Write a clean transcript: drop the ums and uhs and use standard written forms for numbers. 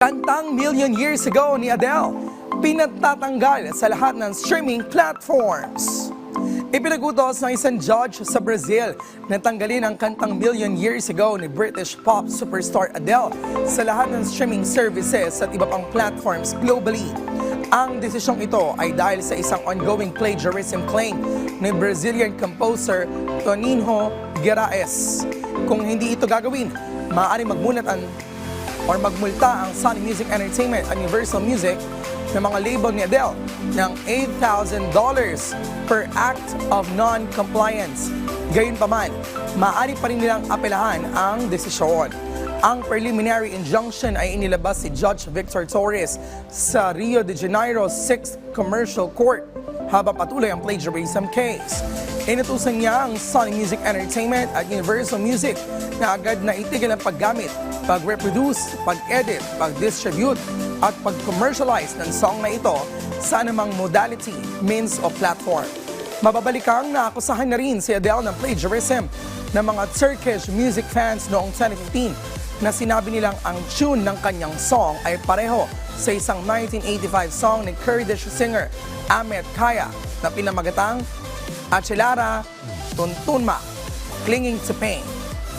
Kantang Million Years Ago ni Adele, pinatatanggal sa lahat ng streaming platforms. Ipinagutos ng isang judge sa Brazil na tanggalin ang kantang Million Years Ago ni British pop superstar Adele sa lahat ng streaming services at iba pang platforms globally. Ang desisyong ito ay dahil sa isang ongoing plagiarism claim ni Brazilian composer Toninho Guedes. Kung hindi ito gagawin, maaaring magmulta ang Sony Music Entertainment at Universal Music ng mga label ni Adele ng $8,000 per act of non-compliance. Gayunpaman, maaari pa rin nilang apelahan ang desisyon. Ang preliminary injunction ay inilabas si Judge Victor Torres sa Rio de Janeiro 6th Commercial Court habang patuloy ang plagiarism case. Inutusan niya ang Sony Music Entertainment at Universal Music na agad na itigil ang paggamit, pag-reproduce, pag-edit, pag-distribute at pag-commercialize ng song na ito sa anumang modality, means o platform. Mababalikang naakusahan na rin si Adele ng plagiarism ng mga Turkish music fans noong 2015 na sinabi nilang ang tune ng kanyang song ay pareho sa isang 1985 song ni Kurdish singer Ahmet Kaya na pinamagatang Açılara Tuntunma, Clinging to Pain.